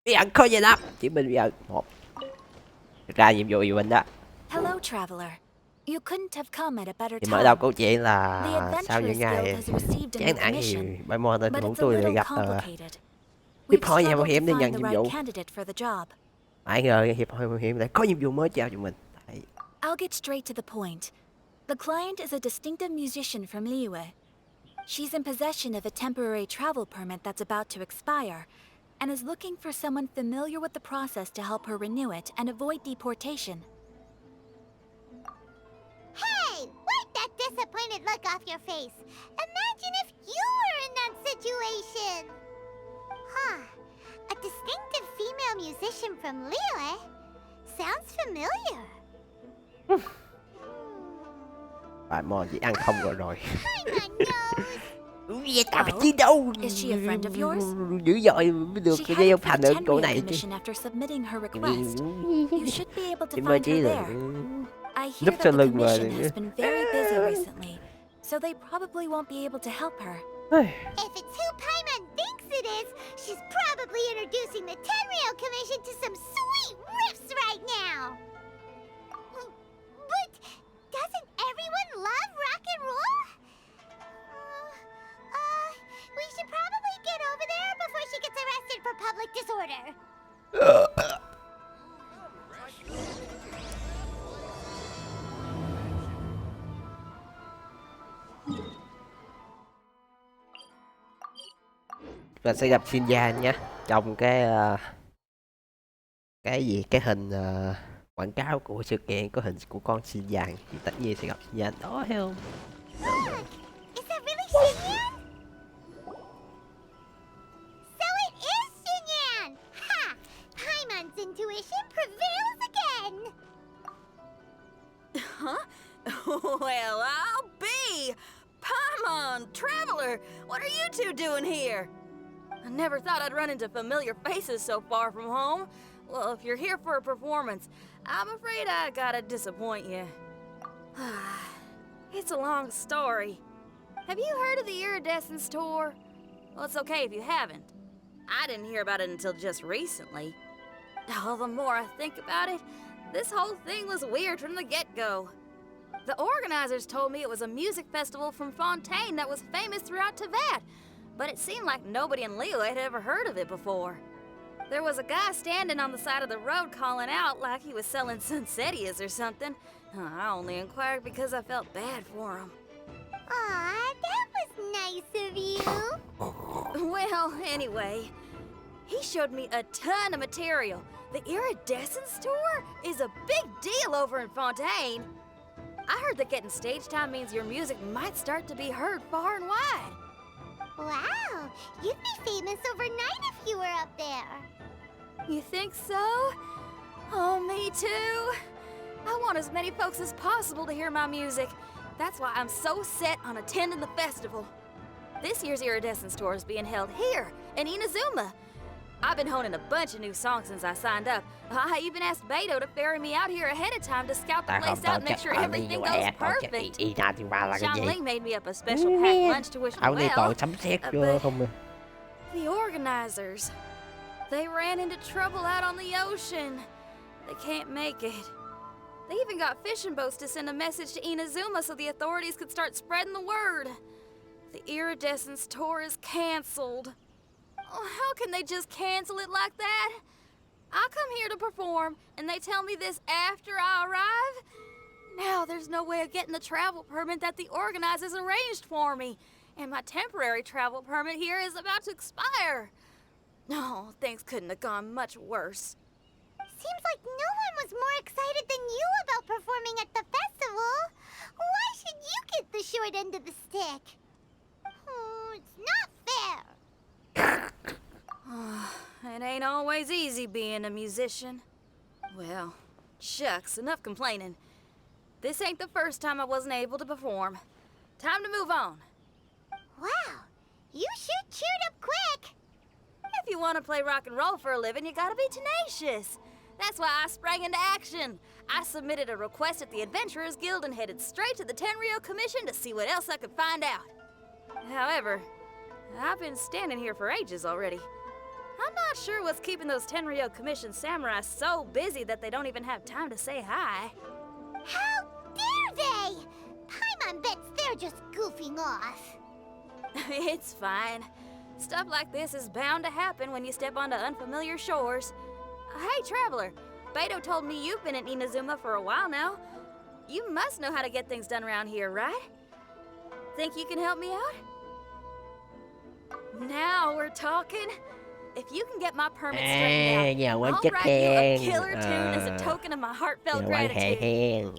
Bí ẩn khó giải đáp. Chỉ mình bí ẩn 1. Thực ra nhiệm vụ gì mình đó. Hello, traveler. You couldn't have come at a better Thì time. mở đầu câu chuyện là The sau những Adventurers ngày Guild has received a chán new nản thì commission, bạn mò tên but của it's a tôi lại little gặp complicated. Hiệp We've hội nhà mạo struggled hiểm để to nhận find the nhiệm vụ. right candidate for the job. Ai ngờ hiệp hội mạo hiểm lại có nhiệm vụ mới trao cho mình. Đấy. I'll get straight to the point. The client is a distinctive musician from Liyue. She's in possession of a temporary travel permit that's about to expire, and is looking for someone familiar with the process to help her renew it and avoid deportation. Hey, wipe that disappointed look off your face. Imagine if you were in that situation. Huh. A distinctive female musician from Liyue? Sounds familiar. Bạn mò chỉ ăn không rồi. Paimon knows. Vậy ta phải chiến đấu. Is she a friend of yours? Dữ dội mới được She cái had gieo it for thành the ở chỗ Tenryou này chứ. commission after submitting her request. You should be able to Chỉ mơ find chí her là there. I núp hear that sau the lưng mà. commission has been very busy recently, so they probably won't be able to help her. If it's who Paimon thinks it is, she's probably introducing the Tenryou Commission to some sweet riffs right now. But doesn't everyone love rock and roll? We should probably get over there before she gets arrested for public disorder. Và sẽ gặp Shinja nhé. Trong cái gì cái hình quảng cáo của sự kiện có hình của con Shinja thì tất nhiên sẽ gặp Shinja đó thấy không? Look, is that really Xinyan? So it is Xinyan! Ha! Paimon's intuition prevails again! Huh? Well, I'll be! Paimon, Traveler, what are you two doing here? I never thought I'd run into familiar faces so far from home. Well, if you're here for a performance, I'm afraid I gotta disappoint you. It's a long story. Have you heard of the Iridescence tour? Well, it's okay if you haven't. I didn't hear about it until just recently. Oh, the more I think about it, this whole thing was weird from the get-go. The organizers told me it was a music festival from Fontaine that was famous throughout Teyvat, but it seemed like nobody in Liyue had ever heard of it before. There was a guy standing on the side of the road calling out like he was selling Sunsetias or something. I only inquired because I felt bad for him. Aw, that was nice of you. Well, anyway, he showed me a ton of material. The Iridescence tour is a big deal over in Fontaine. I heard that getting stage time means your music might start to be heard far and wide. Wow, you'd be famous overnight if you were up there. You think so? Oh, me too. I want as many folks as possible to hear my music. That's why I'm so set on attending the festival. This year's Iridescence tour is being held here in Inazuma. I've been honing a bunch of new songs since I signed up. I even asked Beto to ferry me out here ahead of time to scout the place out and make sure everything goes perfect. Xiangling made me up a special packed lunch to wish me Áo này toàn well. sấm sét chưa không? The organizers, they ran into trouble out on the ocean. They can't make it. They even got fishing boats to send a message to Inazuma so the authorities could start spreading the word. The Iridescence tour is canceled. Oh, how can they just cancel it like that? I come here to perform, and they tell me this after I arrive? Now there's no way of getting the travel permit that the organizers arranged for me, and my temporary travel permit here is about to expire. No, things couldn't have gone much worse. Seems like no one was more excited than you about performing at the festival. Why should you get the short end of the stick? It's not fair. It ain't always easy being a musician. Well, shucks, enough complaining. This ain't the first time I wasn't able to perform. Time to move on. Wow, you sure cheered up quick. If you want to play rock and roll for a living, you gotta be tenacious. That's why I sprang into action. I submitted a request at the Adventurers Guild and headed straight to the Tenryou Commission to see what else I could find out. However, I've been standing here for ages already. I'm not sure what's keeping those Tenryo Commission samurai so busy that they don't even have time to say hi. How dare they? Paimon bets they're just goofing off. It's fine. Stuff like this is bound to happen when you step onto unfamiliar shores. Hey, traveler. Beto told me you've been in Inazuma for a while now. You must know how to get things done around here, right? Think you can help me out? Now we're talking. If you can get my permit straightened nhờ out, quên I'll chất write you a khen. killer tune as a token of my heartfelt Nhờ quan hệ gratitude. hen.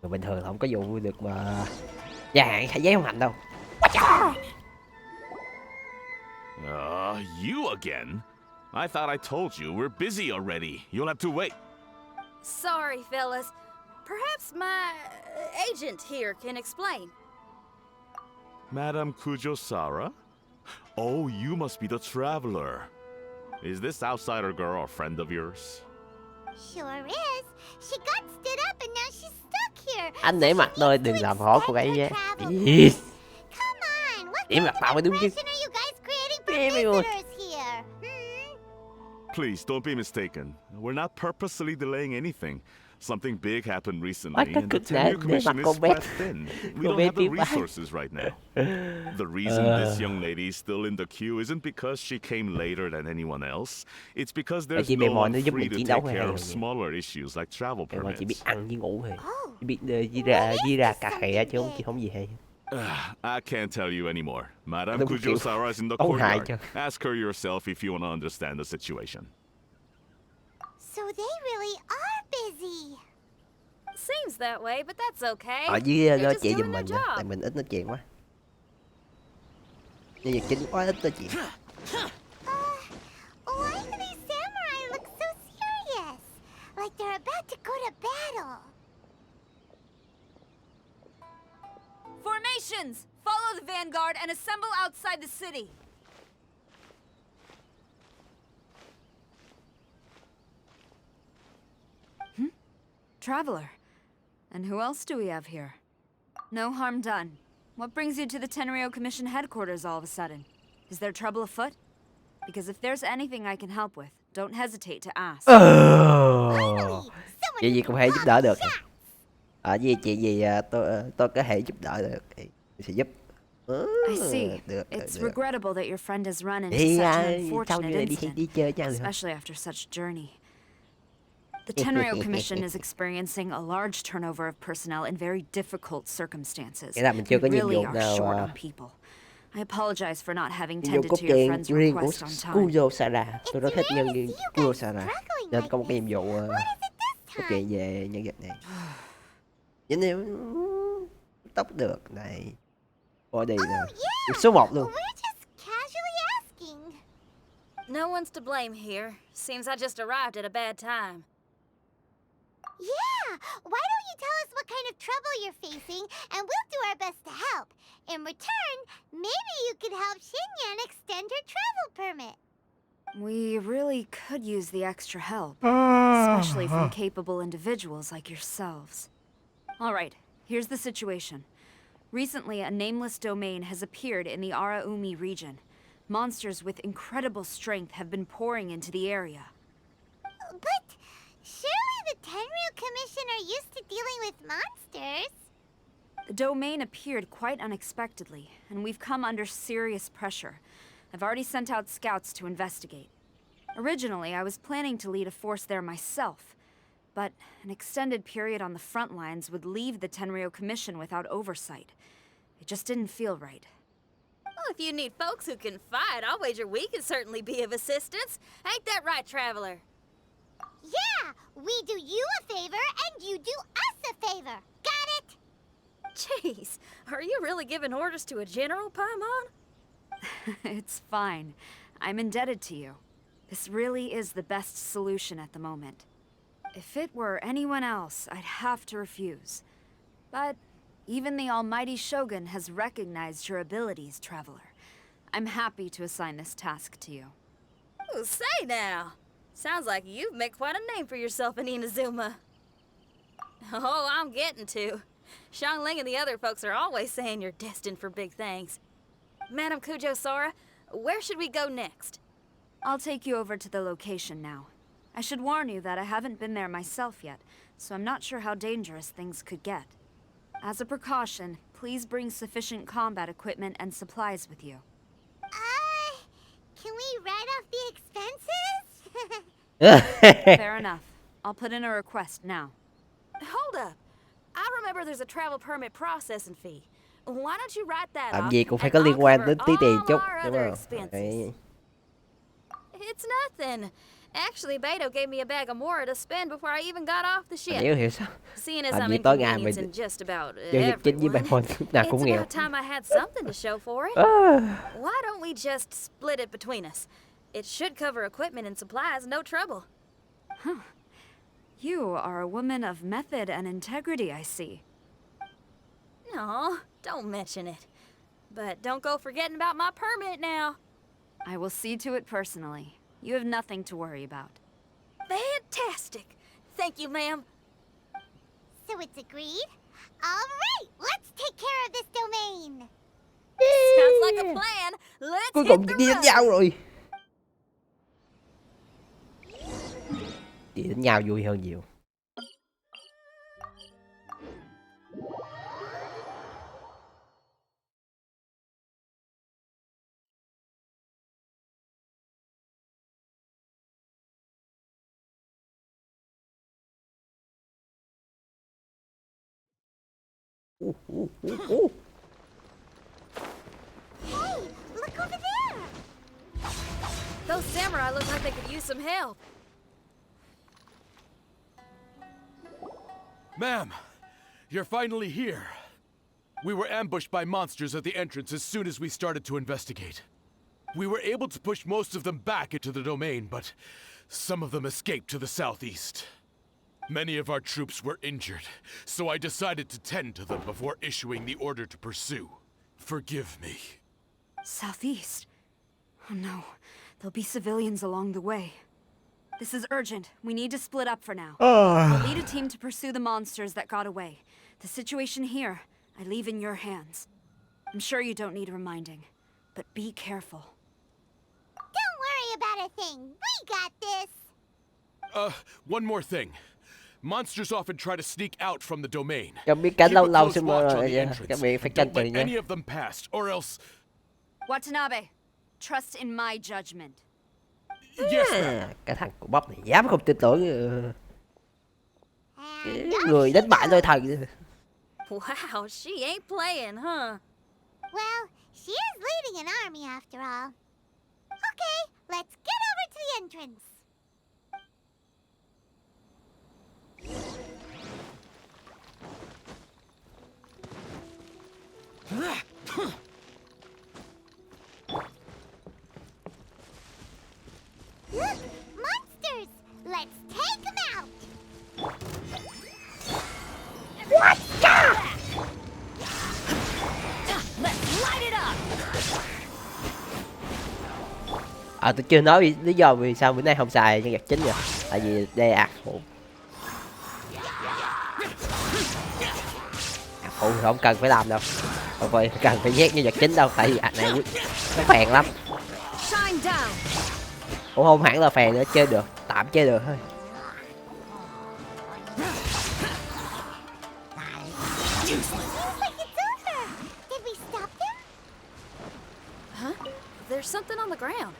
Người bình thường không có vụ được mà gia hạn khai giấy không hành đâu. You again? I thought I told you we're busy already. You'll have to wait. Sorry, fellas. Perhaps my agent here can explain. Madam Kujosara? Oh, you must be the traveler. Is this outsider girl a friend of yours? Sure is. She got stood up and now she's stuck here. Anh để mặt tôi đừng làm khó cô ấy nha. Come on, what Để mặt tao mới đúng chứ. impression are you guys creating for Damn it. visitors here? Please, don't be mistaken. We're not purposely delaying anything. Something big happened recently, What and the could Tenryo that- Commission để is mặt con bé- pressed thin. We con don't bé have the tiếp bác. resources right now. The reason this young lady is still in the queue isn't because she came later than anyone else. It's because there's chị mày no mò one nó giúp free mình to chiến take đấu hay care hay of gì? smaller issues like travel Em chỉ biết permits. ăn với ngủ thôi. Oh, Chỉ biết di ra cà khè chứ không hay. I can't tell you anymore. Madam Đúng kiểu Kujosara is in the tấu hài courtyard. Ask her yourself if you want to understand the situation. so they really are busy. Seems that way, but that's okay. Ở dưới They're nói just chuyện giùm doing mình their á, job. tại mình ít nói chuyện quá. Nhân vật chính quá ít nói chuyện. Why do these samurai look so serious? Like they're about to go to battle. Formations! Follow the vanguard and assemble outside the city. Traveler. And who else do we have here? No harm done. What brings you to the Tenryo Commission headquarters all of a sudden? Is there trouble afoot? Because if there's anything I can help with, don't hesitate to ask. Someone Chị gì who cũng can thể giúp call đỡ the được. shots. Vì chị gì tôi có thể giúp đỡ được thì sẽ giúp. I see. Được. It's regrettable that your friend has run into Đi such an sau unfortunate này đi incident, chơi nhau được. especially after such a journey. The Tenryo Commission is experiencing a large turnover of personnel in very difficult circumstances. Nghĩa là mình chưa có We nhiệm really vụ are nào short on people. I apologize for not having nhiệm vụ tended cốt to your truyện friend's riêng của request on time. Kujosara. Tôi rất thích nhân viên Kujosara. struggling Nên like có một cái nhiệm vụ What is it this cốt time? truyện về nhân vật này. Vậy nếu tóc được này. Body nè. Yeah, Số 1 luôn. we're just casually asking. No one's to blame here. Seems I just arrived at a bad time. Yeah, why don't you tell us what kind of trouble you're facing, and we'll do our best to help. In return, maybe you could help Xinyan extend her travel permit. We really could use the extra help, especially from capable individuals like yourselves. All right, here's the situation. Recently, a nameless domain has appeared in the Araumi region. Monsters with incredible strength have been pouring into the area. But surely the Tenryu Commission are used to dealing with monsters. The domain appeared quite unexpectedly, and we've come under serious pressure. I've already sent out scouts to investigate. Originally, I was planning to lead a force there myself, but an extended period on the front lines would leave the Tenryo Commission without oversight. It just didn't feel right. Well, if you need folks who can fight, I'll wager we can certainly be of assistance. Ain't that right, traveler? Yeah, we do you a favor, and you do us a favor. Got it? Jeez, are you really giving orders to a general, Paimon? It's fine. I'm indebted to you. This really is the best solution at the moment. If it were anyone else, I'd have to refuse. But even the almighty Shogun has recognized your abilities, Traveler. I'm happy to assign this task to you. Oh, say now. Sounds like you've made quite a name for yourself in Inazuma. Oh, I'm getting to. Xiangling and the other folks are always saying you're destined for big things. Madam Kujo-Sora, where should we go next? I'll take you over to the location now. I should warn you that I haven't been there myself yet, so I'm not sure how dangerous things could get. As a precaution, please bring sufficient combat equipment and supplies with you. Can we write off the expenses? Fair enough. I'll put in a request now. Hold up. I remember there's a travel permit processing fee. Why don't you write that Làm off, gì cũng phải and có I'll liên quan cover đến tí tiền all chút, our đúng other không? expenses. Đấy. It's nothing. Actually, Beto gave me a bag of mora to spend before I even got off the ship. Hiểu hiểu sao? Seeing as Làm I'm gì tối ngày mình inconveniencing just about giao dịch chính với bạn everyone, Môn lúc nào cũng it's nghèo. about time I had something to show for it. Why don't we just split it between us? It should cover equipment and supplies, no trouble. You are a woman of method and integrity, I see. No, don't mention it. But don't go forgetting about my permit now. I will see to it personally. You have nothing to worry about. Fantastic. Thank you, ma'am. So it's agreed? Alright, let's take care of this domain. Sounds like a plan. Let's Cuối hit cùng the đi đánh road. nhau rồi. Đi đánh nhau vui hơn nhiều. Hey, look over there! Those samurai look like they could use some help. Ma'am, you're finally here. We were ambushed by monsters at the entrance as soon as we started to investigate. We were able to push most of them back into the domain, but some of them escaped to the southeast. Many of our troops were injured, so I decided to tend to them before issuing the order to pursue. Forgive me. Southeast? Oh no, there'll be civilians along the way. This is urgent. We need to split up for now. I'll lead a team to pursue the monsters that got away. The situation here, I leave in your hands. I'm sure you don't need reminding, but be careful. Don't worry about a thing. We got this. One more thing. Monsters often try to sneak out from the domain. Các biết cánh Keep lâu a lâu close xin watch on mời the các entrance. bạn phải canh Don't chừng let nha. any of them pass, or else... Watanabe, trust in my judgment. Yes, ma'am. Cái thằng của bắp này dám không tin tưởng And cái off người she đánh bại lôi goes. thần. Wow, she ain't playing, huh? Well, she is leading an army after all. Okay, let's get over to the entrance. Look, monsters! Let's take them out! Let's light it up! Tôi chưa nói lý do vì sao bữa nay không xài nhân vật chính rồi. Tại vì đây ạc phụ. Ạc phụ thì không cần phải làm đâu. Không phải cần phải nhét nhân vật chính đâu. Tại vì ạc này nó phèn lắm. Shine down! Cũng không hẳn là phèn nữa, chơi được. Tạm chơi được thôi. Seems like it's over. Did we stop them? Huh? There's something on the ground.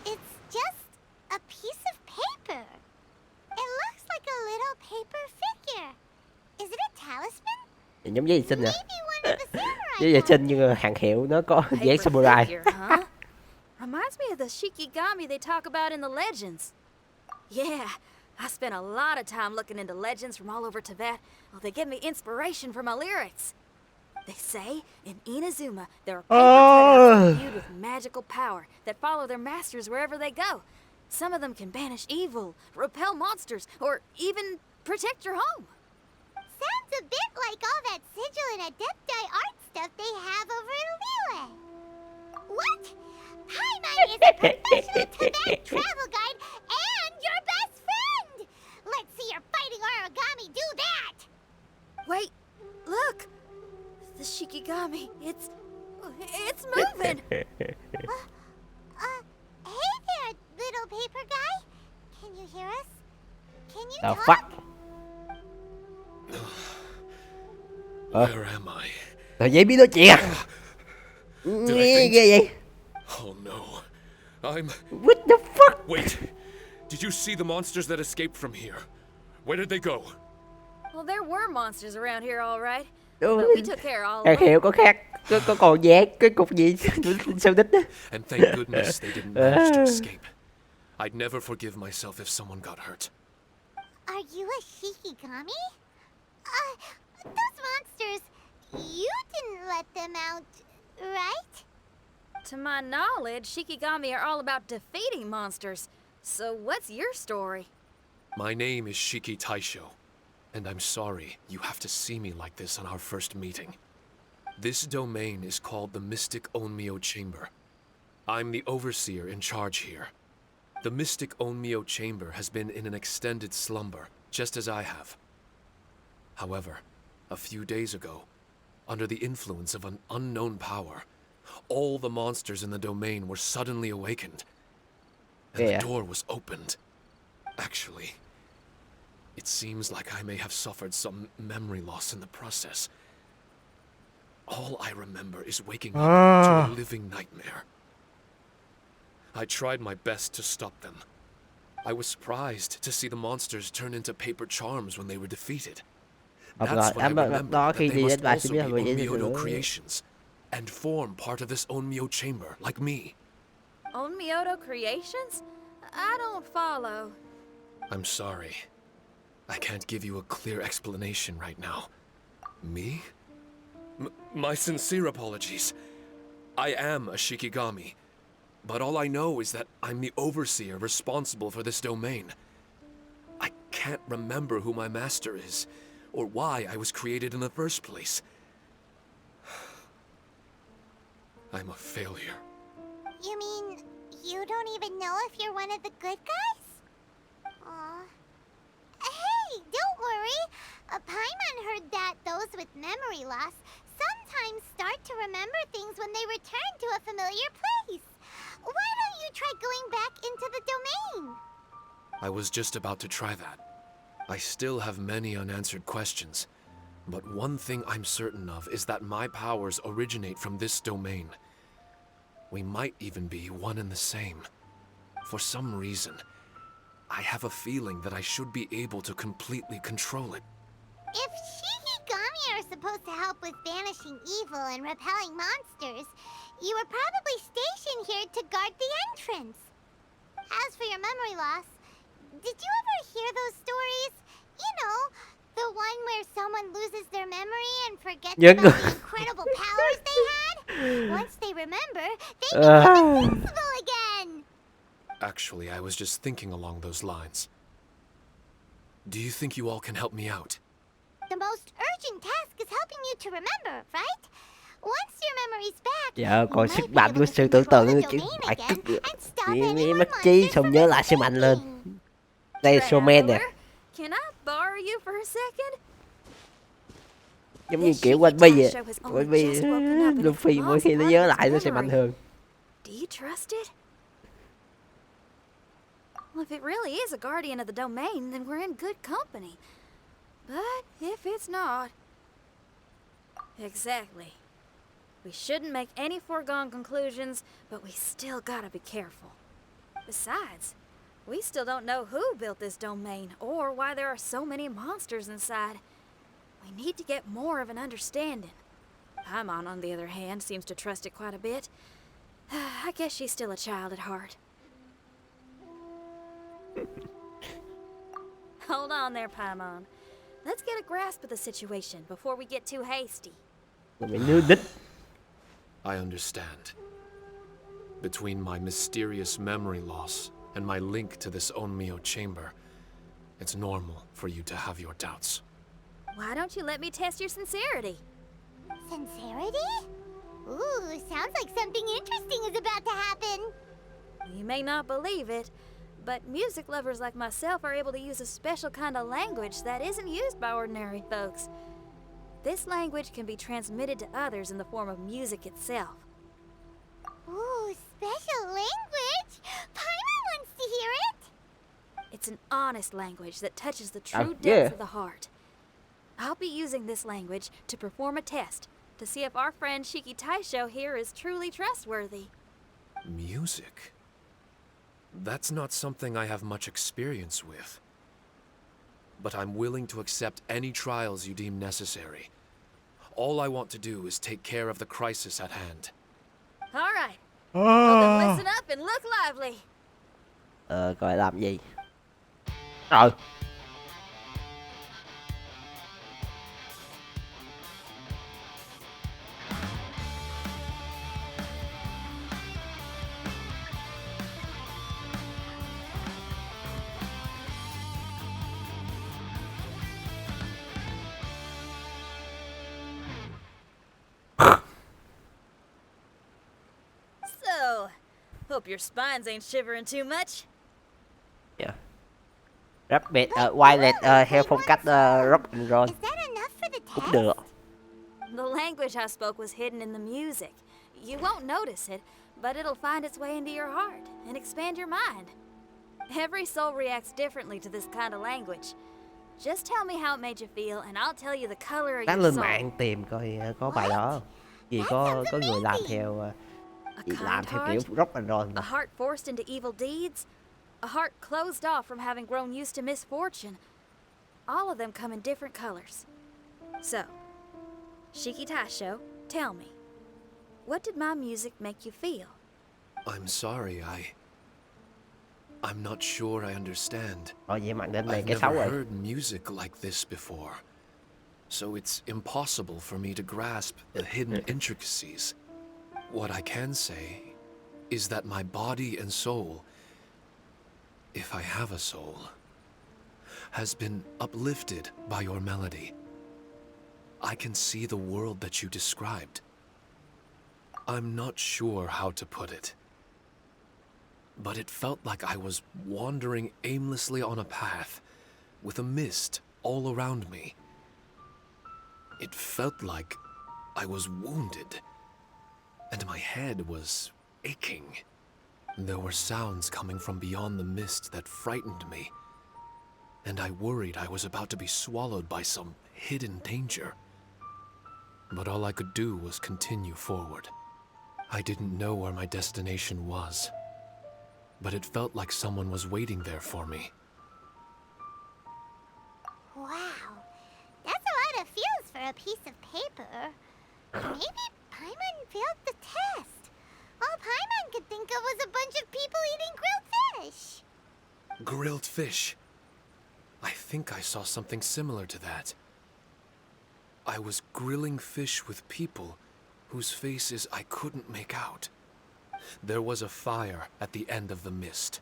It's just a piece of paper. It looks like a little paper figure. Is it a talisman? Nhìn giống giấy vệ sinh nè. Maybe one of the samurai Giấy vệ ones. sinh nhưng mà hàng hiệu nó có dáng Paper samurai. figure, huh? Reminds me of the shikigami they talk about in the legends. Yeah, I spent a lot of time looking into legends from all over Tibet. Oh, they give me inspiration for my lyrics. They say in Inazuma there are paper cutouts imbued with magical power that follow their masters wherever they go. Some of them can banish evil, repel monsters, or even protect your home. Sounds a bit like all that sigil and adepti art stuff they have over in Liyue. What? Paimon is a professional Tibet travel guide and your best friend! Let's see your fighting origami do that! Wait, look! The shikigami, it's It's moving! Hey there, little paper guy. Can you hear us? Can you The talk? fuck. Where am I? Tờ giấy biết nói chuyện à? Did I Nghe faint? ghê vậy. Oh no. I'm... What the fuck? Wait! Did you see the monsters that escaped from here? Where did they go? Well, there were monsters around here, all right. Ừ. But we took care of all of Khác them. hiệu có khác. Có còn dán cái cục gì sao đích á. And thank goodness they didn't manage to escape. I'd never forgive myself if someone got hurt. Are you a Shikigami? Those monsters, you didn't let them out, right? To my knowledge, Shikigami are all about defeating monsters. So what's your story? My name is Shiki Taisho, and I'm sorry you have to see me like this on our first meeting. This domain is called the Mystic Onmyo Chamber. I'm the overseer in charge here. The Mystic Onmyo Chamber has been in an extended slumber, just as I have. However, a few days ago, under the influence of an unknown power, all the monsters in the domain were suddenly awakened, and Yeah. the door was opened. Actually, it seems like I may have suffered some memory loss in the process. All I remember is waking up to a living nightmare. I tried my best to stop them. I was surprised to see the monsters turn into paper charms when they were defeated. Rồi, That's when I đó remembered that khi they đi must đến bài also sẽ biết be là vậy Onmyodo nữa. creations and form part of this Onmyo chamber, like me. Onmyodo creations? I don't follow. I'm sorry. I can't give you a clear explanation right now. Me? My sincere apologies. I am a Shikigami, but all I know is that I'm the overseer responsible for this domain. I can't remember who my master is, or why I was created in the first place. I'm a failure. You mean you don't even know if you're one of the good guys? Aw. Hey, don't worry. Paimon heard that those with memory loss sometimes start to remember things when they return to a familiar place. Why don't you try going back into the domain? I was just about to try that. I still have many unanswered questions, but one thing I'm certain of is that my powers originate from this domain. We might even be one and the same. For some reason, I have a feeling that I should be able to completely control it. If Shikigami are supposed to help with banishing evil and repelling monsters, you were probably stationed here to guard the entrance. As for your memory loss, did you ever hear those stories? You know, the one where someone loses their memory and forgets Yes. about the incredible powers they had? Once they remember, they become invincible again! Actually, I was just thinking along those lines. Do you think you all can help me out? The most urgent task is helping you to remember, right? Once your memory's back, Dạ, you còn might sức be mạnh able của to sự tưởng control tượng the chứ domain phải again cứ and stop nghĩ anyone mất trí monsters xong from nhớ lại sức mạnh lên. escaping. Đây là showman nè, Traveler, can I borrow you for a second? giống như kiểu One Piece vậy. One Piece Luffy Luffy mỗi khi nó nhớ lại nó sẽ mạnh hơn. Do you trust it? Well, if it really is a guardian of the domain, then we're in good company. But if it's not... Exactly. We shouldn't make any foregone conclusions, but we still gotta be careful. Besides, we still don't know who built this domain, or why there are so many monsters inside. We need to get more of an understanding. Paimon, on the other hand, seems to trust it quite a bit. I guess she's still a child at heart. Hold on there, Paimon. Let's get a grasp of the situation before we get too hasty. Rồi bị nư đích. I understand. Between my mysterious memory loss and my link to this Onmyo chamber, it's normal for you to have your doubts. Why don't you let me test your sincerity? Sincerity? Ooh, sounds like something interesting is about to happen. You may not believe it, but music lovers like myself are able to use a special kind of language that isn't used by ordinary folks. This language can be transmitted to others in the form of music itself. It's an honest language that touches the true yeah. depths of the heart. I'll be using this language to perform a test to see if our friend Shiki Taisho here is truly trustworthy. Music? That's not something I have much experience with. But I'm willing to accept any trials you deem necessary. All I want to do is take care of the crisis at hand. All right. Well, then listen up and look lively. Coi làm gì? Rồi. So, hope your spines ain't shivering too much. Yeah. Rap biệt quay lại theo phong cách rock and roll Is that enough for the cũng test? được. The language I spoke was hidden in the music. You won't notice it, but it'll find its way into your heart and expand your mind. Every soul reacts differently to this kind of language. Just tell me how it made you feel, and I'll tell you the color of Tán your lên soul. mạng tìm coi có bài đó không? Vì có người làm theo A làm kind theo kiểu heart, rock and roll a mà. heart forced into evil deeds, a heart closed off from having grown used to misfortune. All of them come in different colors. So, Shiki Taisho, tell me, what did my music make you feel? I'm sorry, I'm not sure I understand. Rồi vậy mặt đến này I've cái xấu never rồi. heard music like this before, so it's impossible for me to grasp the hidden intricacies. What I can say is that my body and soul, if I have a soul, has been uplifted by your melody. I can see the world that you described. I'm not sure how to put it, but it felt like I was wandering aimlessly on a path with a mist all around me. It felt like I was wounded, and my head was aching. There were sounds coming from beyond the mist that frightened me, and I worried I was about to be swallowed by some hidden danger. But all I could do was continue forward. I didn't know where my destination was, but it felt like someone was waiting there for me. Wow, that's a lot of feels for a piece of paper. Maybe Paimon failed the test. All Paimon could think of was a bunch of people eating grilled fish. Grilled fish. I think I saw something similar to that. I was grilling fish with people whose faces I couldn't make out. There was a fire at the end of the mist.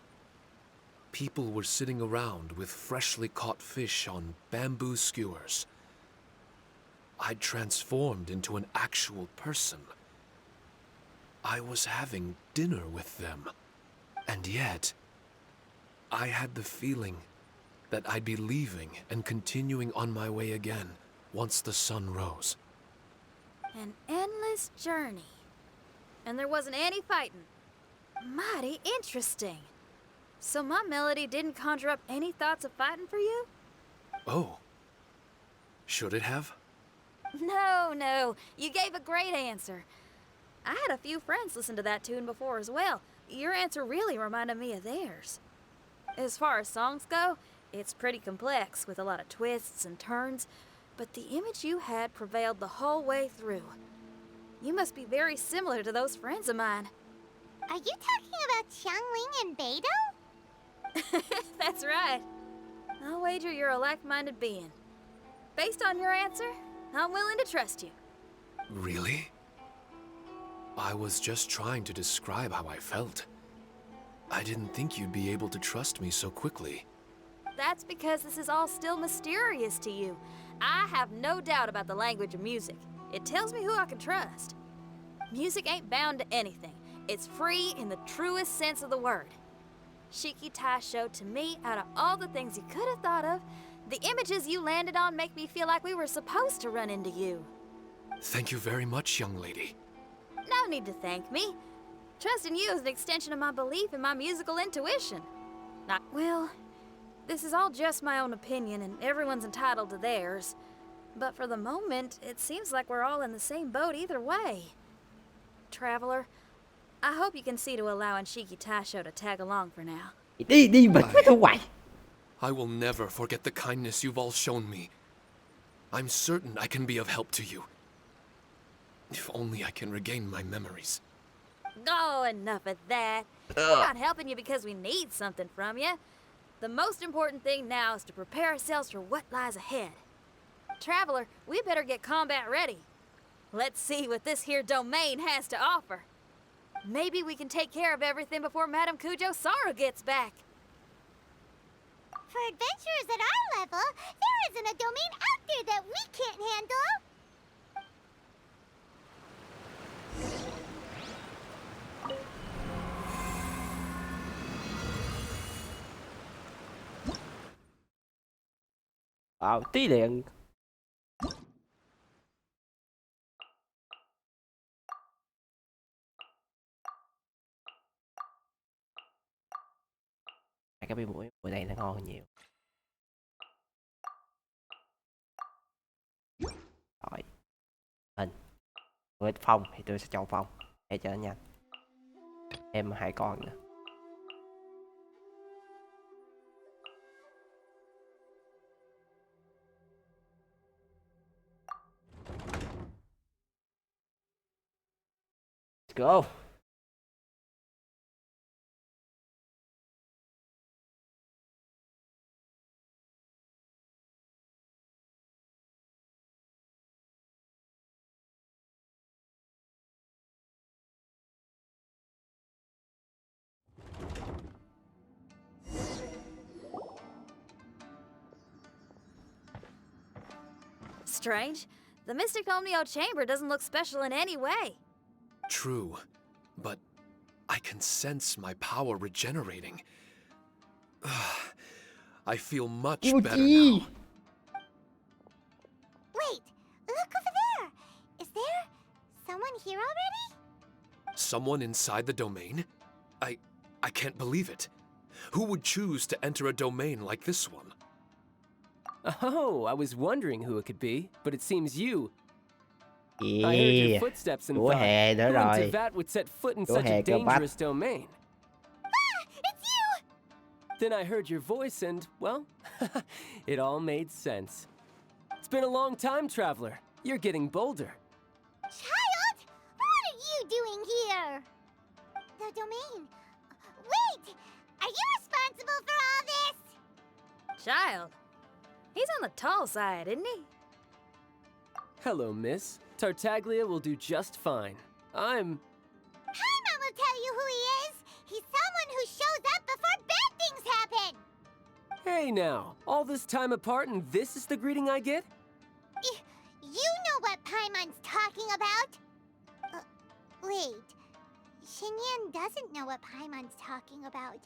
People were sitting around with freshly caught fish on bamboo skewers. I'd transformed into an actual person. I was having dinner with them. And yet, I had the feeling that I'd be leaving and continuing on my way again once the sun rose. An endless journey. And there wasn't any fighting. Mighty interesting. So my melody didn't conjure up any thoughts of fighting for you? Oh. Should it have? No. You gave a great answer. I had a few friends listen to that tune before as well. Your answer really reminded me of theirs. As far as songs go, it's pretty complex with a lot of twists and turns, but the image you had prevailed the whole way through. You must be very similar to those friends of mine. Are you talking about Xiangling and Beidou? That's right. I'll wager you're a like-minded being. Based on your answer, I'm willing to trust you. Really? I was just trying to describe how I felt. I didn't think you'd be able to trust me so quickly. That's because this is all still mysterious to you. I have no doubt about the language of music. It tells me who I can trust. Music ain't bound to anything. It's free in the truest sense of the word. Shiki Taisho, to me, out of all the things you could have thought of, the images you landed on make me feel like we were supposed to run into you. Thank you very much, young lady. No need to thank me. Trusting you is an extension of my belief in my musical intuition. Well, This is all just my own opinion, and everyone's entitled to theirs. But for the moment, it seems like we're all in the same boat either way. Traveler, I hope you can see to allowing Shiki Taisho to tag along for now. Đi mà cứ thôi hoài. I will never forget the kindness you've all shown me. I'm certain I can be of help to you. If only I can regain my memories. Oh, enough of that. We're not helping you because we need something from you. The most important thing now is to prepare ourselves for what lies ahead. Traveler, we better get combat ready. Let's see what this here domain has to offer. Maybe we can take care of everything before Madame Kujo-Sara gets back. For adventurers at our level, there isn't a domain out there that we can't handle. Tí liền. Cái bia mũi này nó ngon hơn nhiều. Rồi. Hình. Với Phong thì tôi sẽ chọn Phong để cho nó nhanh. Em 2 con nữa. Let's go. Strange. The Mystic Omnio Chamber doesn't look special in any way. True, but I can sense my power regenerating. I feel much better now. Wait, look over there. Is there someone here already? Someone inside the domain? I can't believe it. Who would choose to enter a domain like this one? Oh, I was wondering who it could be, but it seems you. I heard Yeah. your footsteps and Ủa thought, hè nữa who in rồi. Tevat would set foot in Ủa such a hè cơ bắp. dangerous domain? Ah, it's you! Then I heard your voice and, well, it all made sense. It's been a long time, Traveler. You're getting bolder. Child, what are you doing here? The domain. Wait, are you responsible for all this? Child. He's on the tall side, isn't he? Hello, miss. Tartaglia will do just fine. Paimon will tell you who he is. He's someone who shows up before bad things happen. Hey now, all this time apart and this is the greeting I get? You know what Paimon's talking about? Wait. Xinyan doesn't know what Paimon's talking about.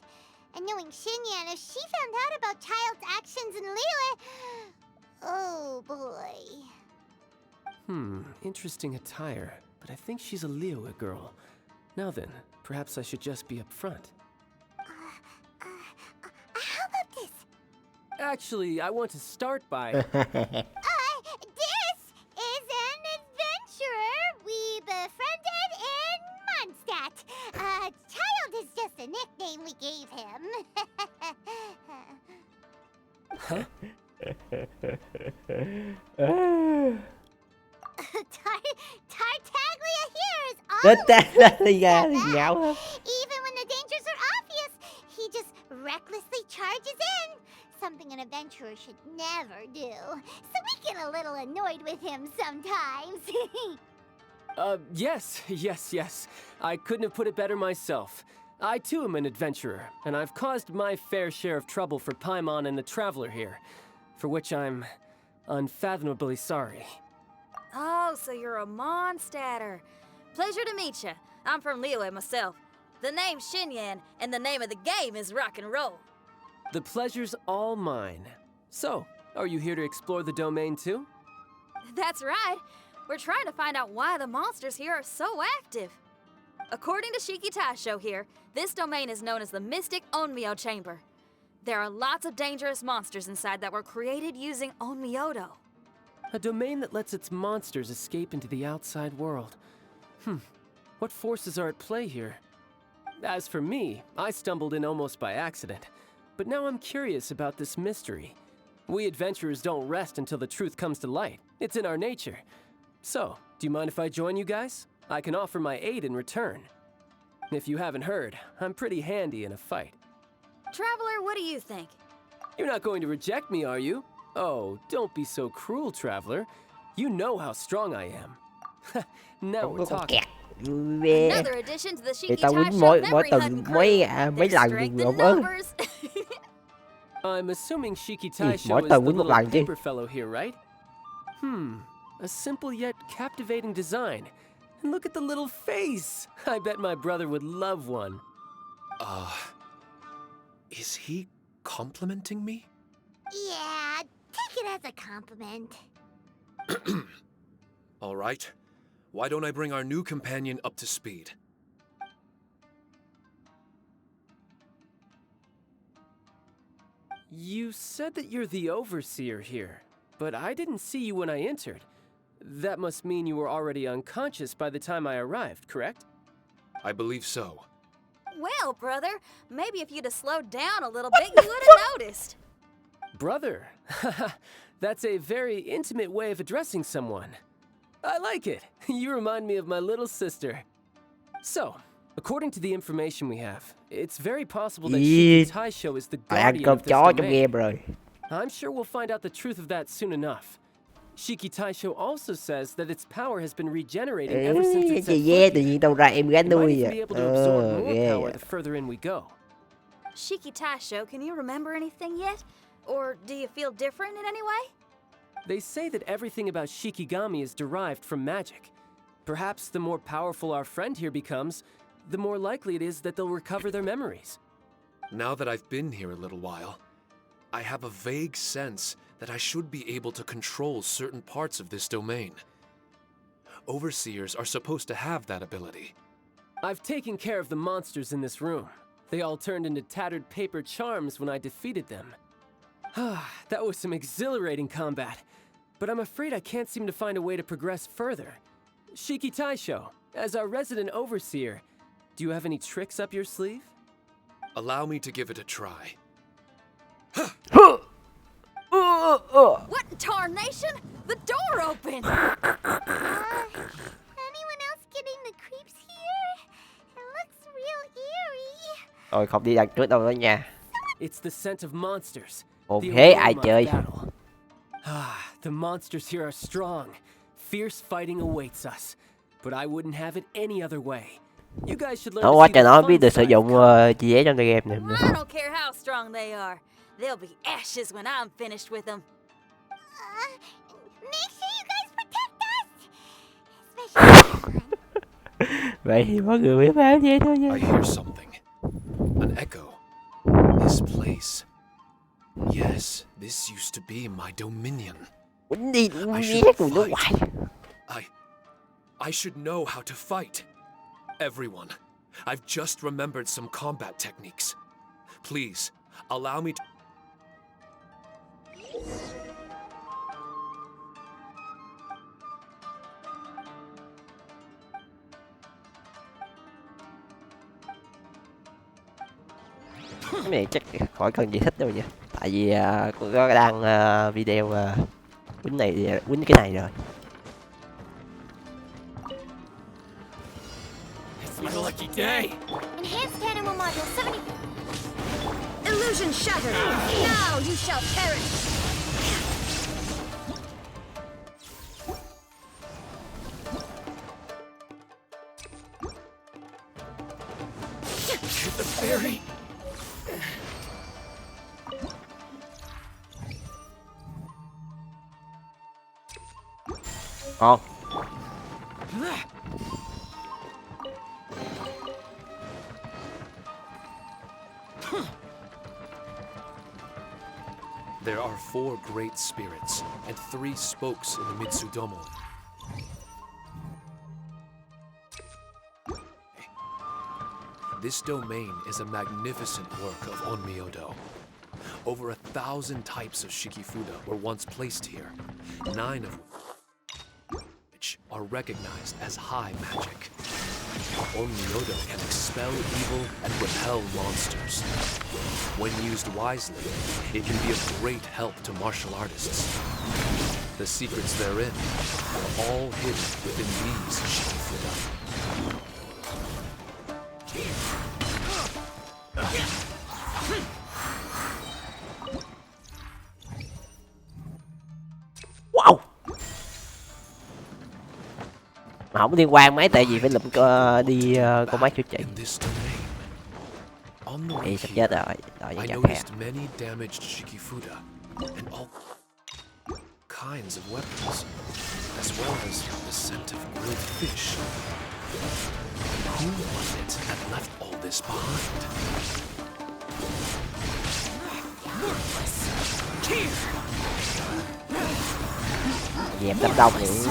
And knowing Xinyan, if she found out about Child's actions in Liyue... Oh, boy. Interesting attire, but I think she's a Liyue girl. Now then, perhaps I should just be up front. How about this? Actually, I want to start by... This is an adventurer we befriended in Mondstadt. Child is just a nickname we gave him. Huh? Tartaglia here is all Chết ta đi ra thì ngáo hết. Even when the dangers are obvious, he just recklessly charges in. Something an adventurer should never do. So we get a little annoyed with him sometimes. Yes. I couldn't have put it better myself. I too am an adventurer, and I've caused my fair share of trouble for Paimon and the Traveler here, for which I'm unfathomably sorry. Oh, so you're a Mondstadter. Pleasure to meet you. I'm from Liyue myself. The name's Xinyan, and the name of the game is rock and roll. The pleasure's all mine. So, are you here to explore the domain too? That's right. We're trying to find out why the monsters here are so active. According to Shiki Taisho here, this domain is known as the Mystic Onmyo Chamber. There are lots of dangerous monsters inside that were created using Onmyodo. A domain that lets its monsters escape into the outside world. What forces are at play here? As for me, I stumbled in almost by accident. But now I'm curious about this mystery. We adventurers don't rest until the truth comes to light. It's in our nature. So, do you mind if I join you guys? I can offer my aid in return. If you haven't heard, I'm pretty handy in a fight. Traveler, what do you think? You're not going to reject me, are you? Oh, don't be so cruel, Traveler. You know how strong I am. Now Không we're có con talking. kẹt. Mẹ. Another addition to the Thì tao Shikitai quýnh Show mỗi memory tuần hunting mấy crew. mấy There's lần strength thì in không ớt. numbers. I'm assuming Shikitai mỗi Show is tuần the quýnh một little lần chứ. paper fellow here, right? A simple yet captivating design. And look at the little face. I bet my brother would love one. Is he complimenting me? Yeah, take it as a compliment. All right. Why don't I bring our new companion up to speed? You said that you're the overseer here, but I didn't see you when I entered. That must mean you were already unconscious by the time I arrived, correct? I believe so. Well, brother, maybe if you'd have slowed down a little bit, you would have noticed. Brother. That's a very intimate way of addressing someone. I like it. You remind me of my little sister. So, according to the information we have, it's very possible that Shikitai Show is the Phải ăn guardian cơm of this chó trong domain. game rồi. I'm sure we'll find out the truth of that soon enough. Shikitai Show also says that its power has been regenerating ever since it's Chị dê tự nhiên đâu ra em gái It might nuôi even vậy. be able to absorb more Ghê power vậy. the further in we go. Shikitai Show, can you remember anything yet? Or do you feel different in any way? They say that everything about Shikigami is derived from magic. Perhaps the more powerful our friend here becomes, the more likely it is that they'll recover their memories. Now that I've been here a little while, I have a vague sense that I should be able to control certain parts of this domain. Overseers are supposed to have that ability. I've taken care of the monsters in this room. They all turned into tattered paper charms when I defeated them. That was some exhilarating combat, but I'm afraid I can't seem to find a way to progress further. Shikitai Show, as our resident overseer, do you have any tricks up your sleeve? Allow me to give it a try. What in tarnation? The door opened! Anyone else getting the creeps here? It looks real eerie. Rồi không đi đằng trước đâu đó nha. It's the scent of monsters. Ồ, The thế ai aroma of chơi? battle. The monsters here are strong. Fierce fighting awaits us. But I wouldn't have it any other way. You guys should learn Nó to quá see trời the nó fun biết được sử side dụng of combat. chị dễ trong game này. I don't care how strong they are. They'll be ashes when I'm finished with them. Make sure you guys protect us! Especially Vậy thì mọi người biết báo vậy thôi nha. I hear something. An echo. This place. Yes, this used to be my dominion. Quýnh đi, I quýnh should ghét tụi nó fight. hoài. I should know how to fight. Everyone, I've just remembered some combat techniques. Please, allow me to... Cái này chắc khỏi cần giải thích đâu nha. Tại vì cô có đăng video quýnh này, quýnh cái này rồi. It's my lucky day. Enhanced animal module 70. Illusion shattered! Now you shall perish! The fairy! Ngon. There are 4 great spirits and 3 spokes in the Mitsudomo. This domain is a magnificent work of Onmyodo. Over 1,000 types of shikifuda were once placed here, 9 of which are recognized as high magic. Onmyodo can expel evil and repel monsters. When used wisely, it can be of great help to martial artists. The secrets therein are all hidden within these shikifuda. Wow. Mà không liên quan mấy, tại vì phải lụm đi con mắt chữa trị. Thì sắp chết rồi, đợi I cho noticed many damaged shikifuda and all kinds of weapons, as well as the scent of grilled fish. Who was it that left all this behind? dẹp đám đông những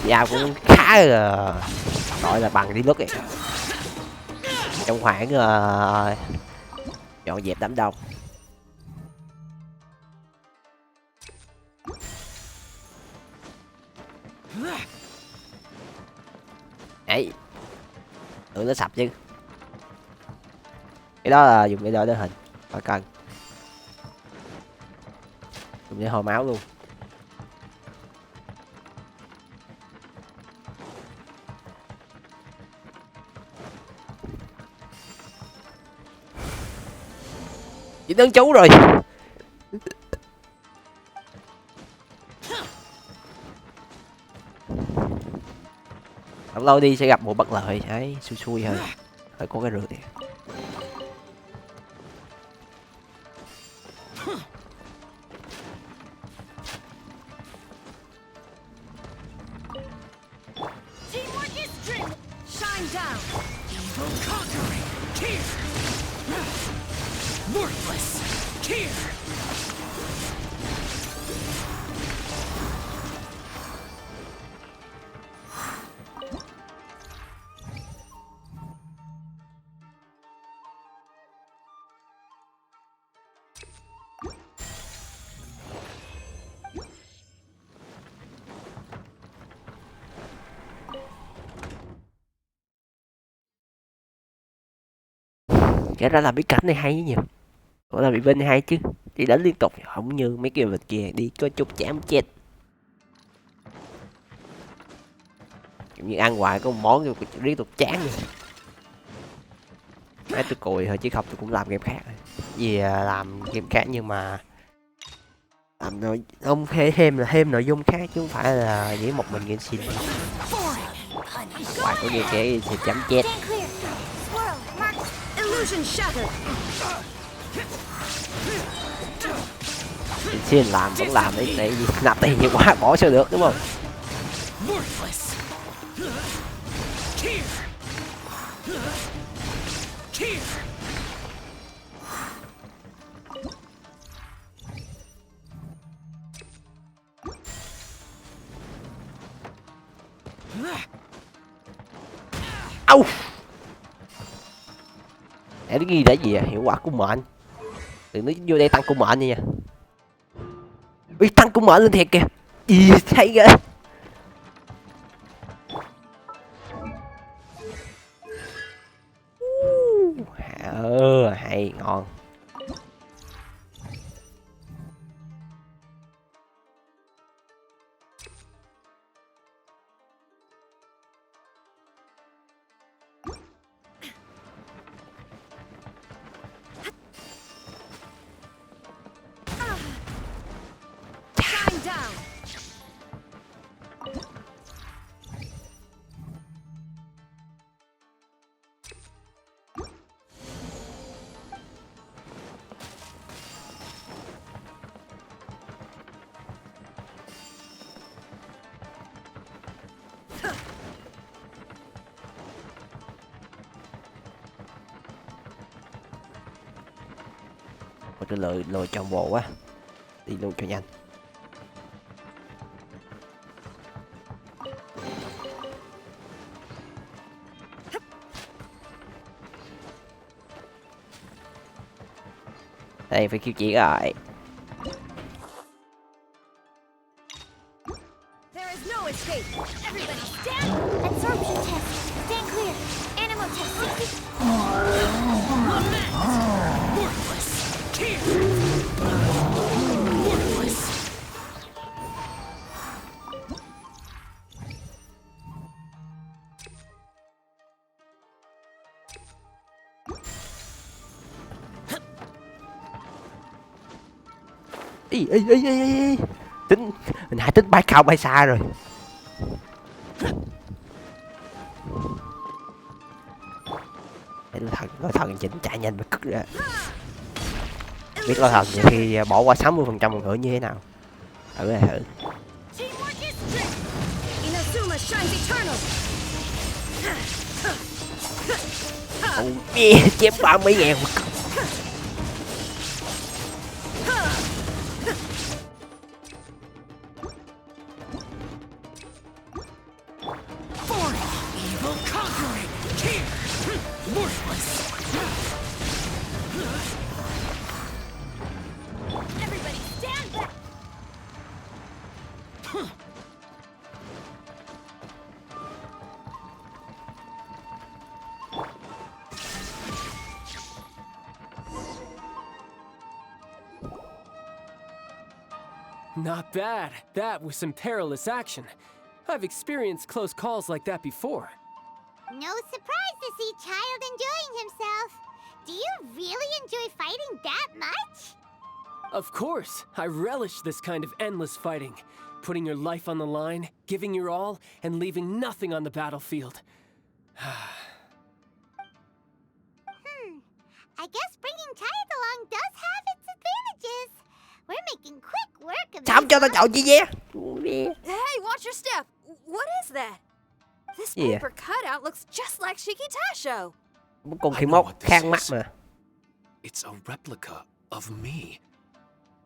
dao cũng khá là gọi là bằng đi lướt ấy. Trong khoảng dọn dẹp đám đông. Ấy tưởng nó sập chứ, cái đó là dùng để đo đo hình và cần dùng để hồi máu luôn. Chỉ đứng chú rồi. Không lâu đi sẽ gặp một bất lợi ấy, xui xui thôi. Phải có cái rượt này. Cái ra là bí cảnh này hay nhiều. Ủa là bị bên này hay chứ. Đi đánh liên tục không như mấy cái vật kia đi có chút chém chết. Kiểu như ăn hoài có một món liên tục chán rồi. Mấy tôi cùi thôi chứ không tôi cũng làm game khác rồi. Vì làm game khác nhưng mà làm nội ông thêm nội dung khác chứ không phải là chỉ một mình Genshin. Hoài có game kia thì chém chết. Xin làm vẫn làm đấy, tại vì nạp tiền nhiều quá bỏ sao được đúng không? Au. Để ghi để gì à? Hiệu quả của mệnh. Đừng nói vô đây tăng cung mệnh nha. Ui tăng cung mệnh lên thiệt kìa. Ý thấy ghê. Hay ngon. Tôi lười trong bộ quá, đi luôn cho nhanh. Đây phải kêu chị rồi. There is no escape. Everybody stand. Absorption test. Stand clear. Animal test. 60. Worthless! Here! Worthless! Ý. Tính mình hãy tính bay cao bay xa rồi. Để lôi thần chỉnh chạy nhanh và cất ra. Biết lôi thần nhiều khi bỏ qua 60% một ngựa như thế nào. Thử này thử. Teamwork is strength. Inazuma shines eternal. Oh yeah, chém 30.000 một cất. Evil conquering! Here! Worthless! Everybody stand back. Not bad. That was some perilous action. I've experienced close calls like that before. No surprise to see Child enjoying himself. Do you really enjoy fighting that much? Of course, I relish this kind of endless fighting. Putting your life on the line, giving your all, and leaving nothing on the battlefield. I guess bringing Child along does have its advantages. We're making quick work of Sao this, cho tao huh? chọn chị ve? Hey, watch your step! What is that? This Yeah. paper cutout looks just like Shiki Tasho. Con I khỉ know mốt what this khang mắt is. mà. It's a replica of me.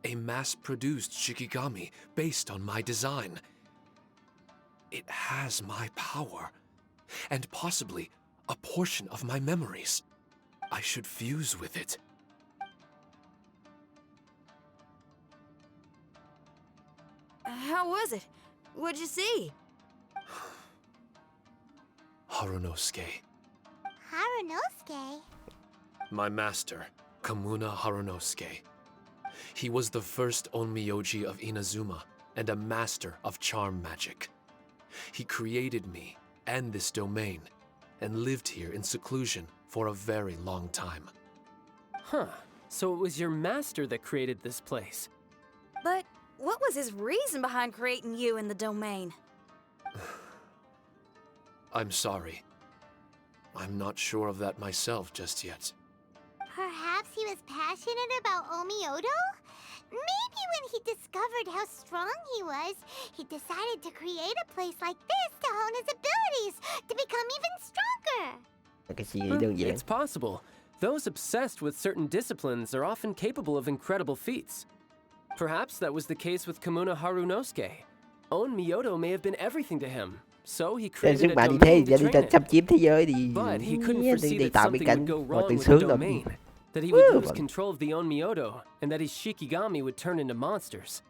A mass-produced Shikigami based on my design. It has my power, and possibly a portion of my memories. I should fuse with it. How was it? What'd you see? Harunosuke. Harunosuke? My master, Kamuna Harunosuke. He was the first onmyoji of Inazuma and a master of charm magic. He created me and this domain and lived here in seclusion for a very long time. Huh. So it was your master that created this place. But what was his reason behind creating you in the domain? I'm sorry. I'm not sure of that myself just yet. Perhaps he was passionate about Omiodo? Maybe when he discovered how strong he was, he decided to create a place like this to hone his abilities, to become even stronger. Cái gì đơn giản. It's possible. Those obsessed with certain disciplines are often capable of incredible feats. Perhaps that was the case with Kamuna Harunosuke. Own Miyoto may have been everything to him, so he Để created sức a mạnh như thế domain thì to đi train it. xâm chiếm thế giới thì But he couldn't foresee đi that tạo biên something cảnh would go rồi wrong tự with the sướng rồi. domain, that he would Woo, lose but- control of the Own Miyoto, and that his Shikigami would turn into monsters.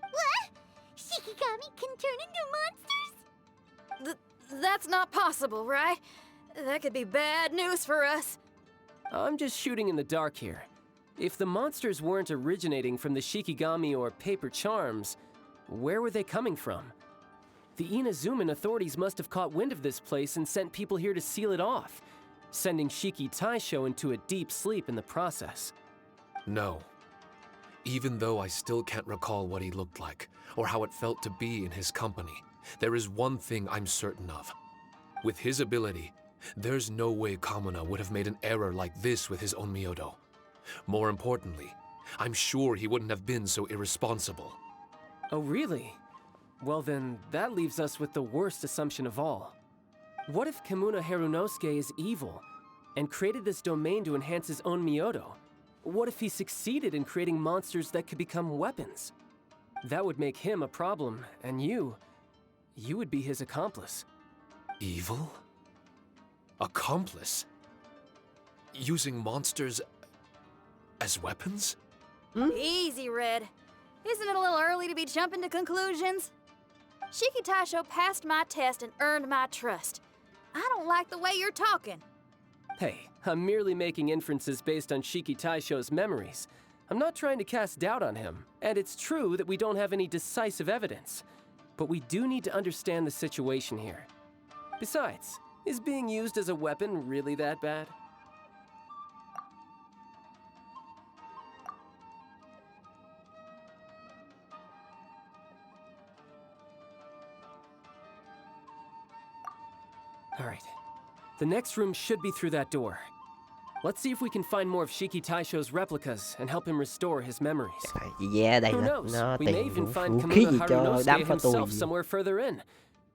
What? Shikigami can turn into monsters? That's not possible, right? That could be bad news for us. I'm just shooting in the dark here. If the monsters weren't originating from the Shikigami or paper charms, where were they coming from? The Inazuman authorities must have caught wind of this place and sent people here to seal it off, sending Shiki Taisho into a deep sleep in the process. No. Even though I still can't recall what he looked like, or how it felt to be in his company, there is one thing I'm certain of. With his ability, there's no way Kamuna would have made an error like this with his own Miyoto. More importantly, I'm sure he wouldn't have been so irresponsible. Oh, really? Well then, that leaves us with the worst assumption of all. What if Kamuna Harunosuke is evil, and created this domain to enhance his own Miyoto? What if he succeeded in creating monsters that could become weapons? That would make him a problem, and you would be his accomplice. Evil? Accomplice? Using monsters as weapons? Easy, Red. Isn't it a little early to be jumping to conclusions? Shiki Taisho passed my test and earned my trust. I don't like the way you're talking. Hey, I'm merely making inferences based on Shiki Taisho's memories. I'm not trying to cast doubt on him, and it's true that we don't have any decisive evidence. But we do need to understand the situation here. Besides, is being used as a weapon really that bad? All right. The next room should be through that door. Let's see if we can find more of Shiki Taisho's replicas and help him restore his memories. Yeah, đây Who là knows? nó We may tìm even vũ find khí Kamura gì cho đám Harunosuke phá tù himself gì. somewhere further in.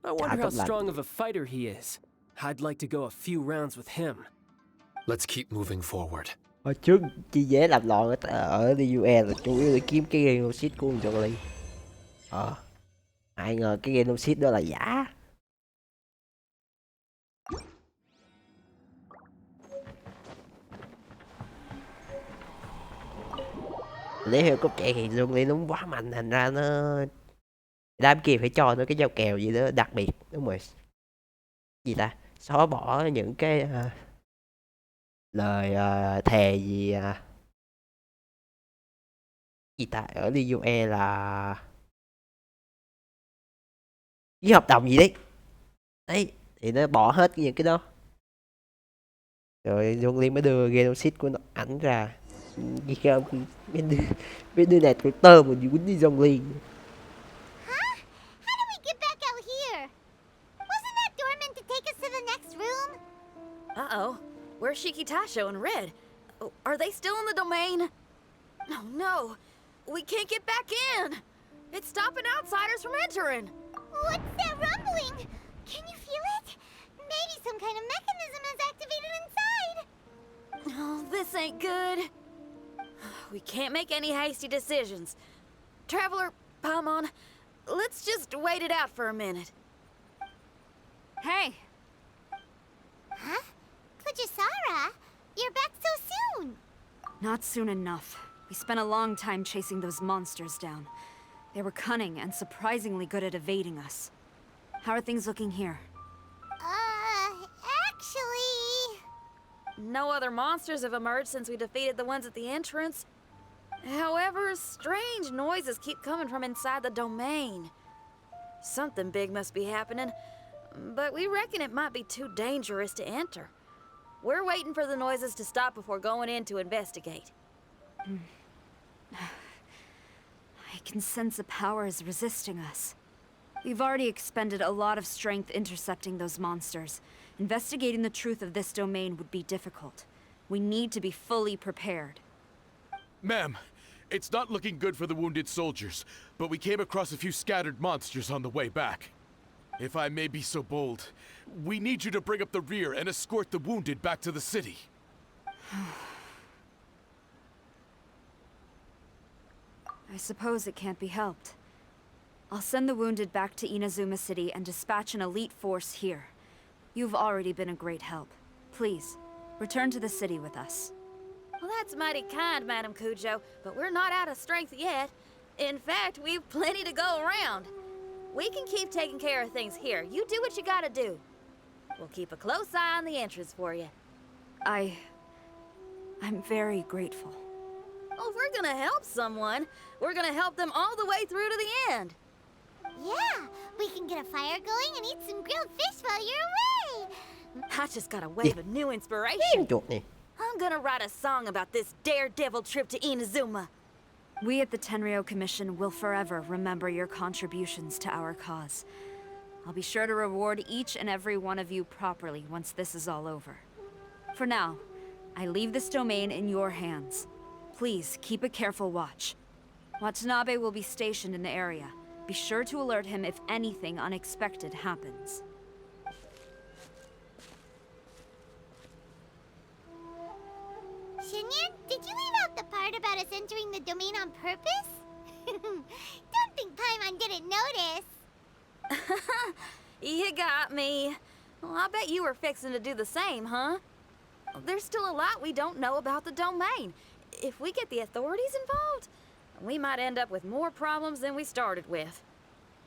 I wonder how tốt lành. strong of a fighter he is. I'd like to go a few rounds with him. Let's keep moving forward. Hồi trước chi dễ làm loạn ở DUE là chủ yếu để kiếm cái genocide của con Jolie. Ai ngờ cái genocide đó là giả. Lấy theo cốt truyện thì Jolie nó quá mạnh, thành ra nó đám kia phải cho nó cái dao kèo gì đó đặc biệt, đúng rồi. Gì ta, xóa bỏ những cái lời thề gì gì ta, ở DUE là ký hợp đồng gì đấy, thì nó bỏ hết những cái đó, rồi Jolie mới đưa genocide của ảnh ra. Gì không, mấy đứa này tụi tơ mà quýnh đi Jolie. Huh? How do we get back out here? Wasn't that door meant to take us to the next room? Uh-oh. Where's Shiki Taisho and Red? Oh, are they still in the domain? No, no. We can't get back in. It's stopping outsiders from entering. What's that rumbling? Can you feel it? Maybe some kind of mechanism is activated inside. Oh, this ain't good. We can't make any hasty decisions. Traveler, Paimon, let's just wait it out for a minute. Hey! Huh? Kujisara? You're back so soon! Not soon enough. We spent a long time chasing those monsters down. They were cunning and surprisingly good at evading us. How are things looking here? Actually... No other monsters have emerged since we defeated the ones at the entrance. However, strange noises keep coming from inside the domain. Something big must be happening, but we reckon it might be too dangerous to enter. We're waiting for the noises to stop before going in to investigate. I can sense a power is resisting us. We've already expended a lot of strength intercepting those monsters. Investigating the truth of this domain would be difficult. We need to be fully prepared. Ma'am, it's not looking good for the wounded soldiers, but we came across a few scattered monsters on the way back. If I may be so bold, we need you to bring up the rear and escort the wounded back to the city. I suppose it can't be helped. I'll send the wounded back to Inazuma City and dispatch an elite force here. You've already been a great help. Please, return to the city with us. Well, that's mighty kind, Madam Cujo, but we're not out of strength yet. In fact, we've plenty to go around. We can keep taking care of things here. You do what you gotta do. We'll keep a close eye on the entrance for you. I'm very grateful. Oh, if we're gonna help someone, we're gonna help them all the way through to the end. Yeah, we can get a fire going and eat some grilled fish while you're away. I just got a wave of new inspiration. Chuột nè. I'm gonna write a song about this daredevil trip to Inazuma. We at the Tenryou Commission will forever remember your contributions to our cause. I'll be sure to reward each and every one of you properly once this is all over. For now, I leave this domain in your hands. Please keep a careful watch. Watanabe will be stationed in the area. Be sure to alert him if anything unexpected happens. Shinyan, did you leave out the part about us entering the domain on purpose? Don't think Paimon didn't notice. You got me. Well, I bet you were fixing to do the same, huh? There's still a lot we don't know about the domain. if we get the authorities involved, we might end up with more problems than we started with.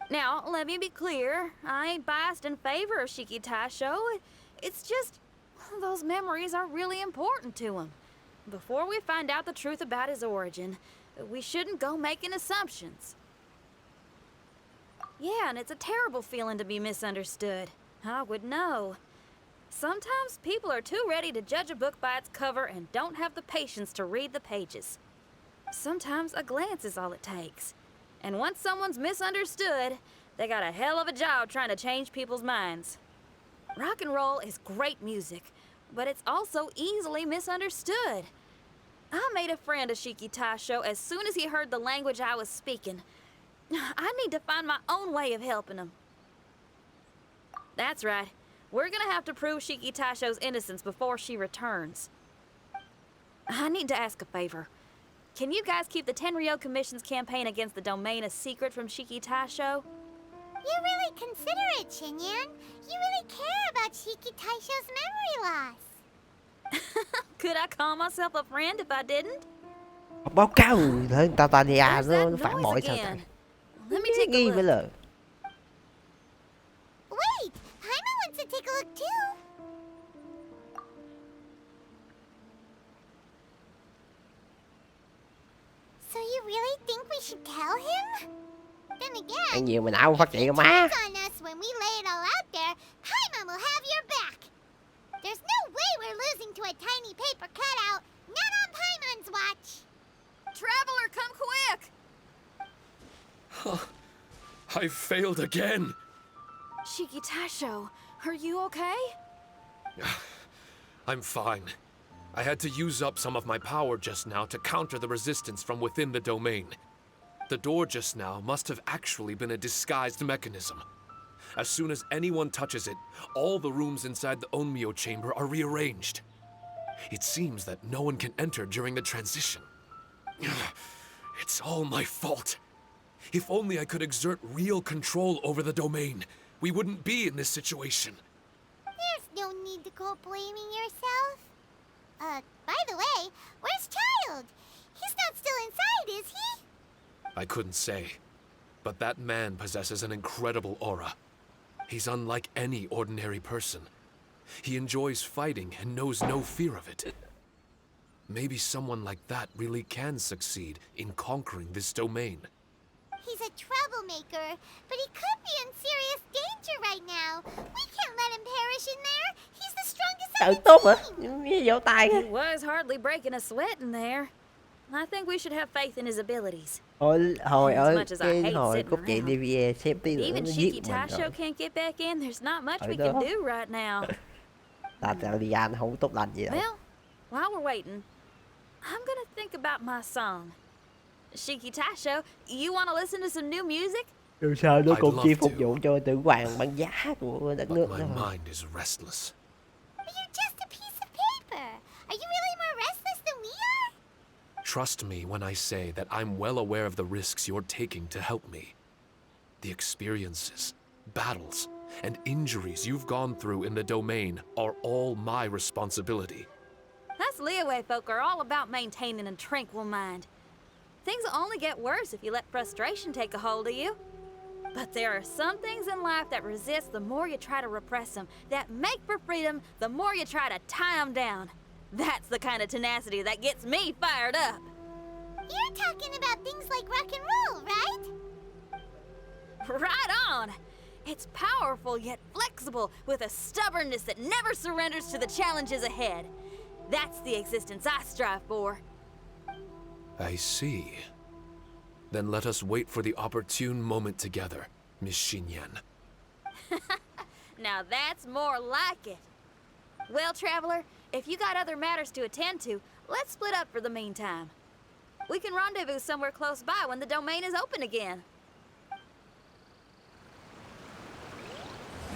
Now, let me be clear. I ain't biased in favor of Shiki Taisho. It's just those memories are really important to him. Before we find out the truth about his origin, we shouldn't go making assumptions. Yeah, and it's a terrible feeling to be misunderstood. I would know. Sometimes people are too ready to judge a book by its cover and don't have the patience to read the pages. Sometimes a glance is all it takes. And once someone's misunderstood, they got a hell of a job trying to change people's minds. Rock and roll is great music, but it's also easily misunderstood. I made a friend of Shiki Taisho as soon as he heard the language I was speaking. I need to find my own way of helping him. That's right. We're gonna have to prove Shiki Taisho's innocence before she returns. I need to ask a favor. Can you guys keep the Tenryou Commission's campaign against the domain a secret from Shiki Taisho? You're really considerate, Xinyan. You really care about Shiki Taisho's memory loss. Could I call myself a friend if I didn't? Báo cáo thôi, Titania There's that nó phản noise bội sao ta? again. Let me take Nghi a với look. lời. Wait, Paimon wants to take a look too. So you really think we should tell him? Then again, Ăn nhiều mình ảo phát triển má. turns on us when we lay it all out there, Paimon will have your back. There's no way we're losing to a tiny paper cutout. Not on Paimon's watch. Traveler, come quick! I failed again. Shiki Taisho, are you okay? I'm fine. I had to use up some of my power just now to counter the resistance from within the domain. The door just now must have actually been a disguised mechanism. As soon as anyone touches it, all the rooms inside the Onmyo chamber are rearranged. It seems that no one can enter during the transition. It's all my fault. If only I could exert real control over the domain, we wouldn't be in this situation. There's no need to go blaming yourself. By the way, where's Child? He's not still inside, is he? I couldn't say, but that man possesses an incredible aura. He's unlike any ordinary person. He enjoys fighting and knows no fear of it. Maybe someone like that really can succeed in conquering this domain. He's a troublemaker, but he could be in serious danger right now. We can't let him perish in there. He's the strongest Trời on tốt the hả? team. Vỗ tay He was hardly breaking a sweat in there. I think we should have faith in his abilities. Hồi As ở much as I cái hate hồi sitting cốt truyện around. DVA xem tí nữa Even nó Shiki giết mình Taisho rồi. can't get back in. There's not much Ở we can đó. do right now. Titania nó không tốt lành gì đâu. Well, while we're waiting, I'm gonna think about my song. Shiki Taisho, you want to listen to some new music? Dù sao nó I'd cũng love chỉ phục to. vụ cho tử hoàng băng giá của đất But nước my đó thôi. mind is restless. But you're just a piece of paper. Are you really more restless than we are? Trust me when I say that I'm well aware of the risks you're taking to help me. The experiences, battles, and injuries you've gone through in the domain are all my responsibility. Us Liyue folk are all about maintaining a tranquil mind. Things will only get worse if you let frustration take a hold of you. But there are some things in life that resist the more you try to repress them, that make for freedom the more you try to tie them down. That's the kind of tenacity that gets me fired up. You're talking about things like rock and roll, right? Right on! It's powerful yet flexible, with a stubbornness that never surrenders to the challenges ahead. That's the existence I strive for. I see. Then let us wait for the opportune moment together, Miss Xinyan. Now that's more like it. Well, Traveler, if you got other matters to attend to, let's split up for the meantime. We can rendezvous somewhere close by when the domain is open again.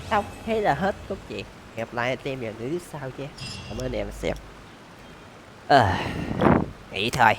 Xong, thế là hết cốt truyện. Hẹn gặp lại anh em vào clip sau chứ. Cảm ơn em xem. Nghỉ thôi.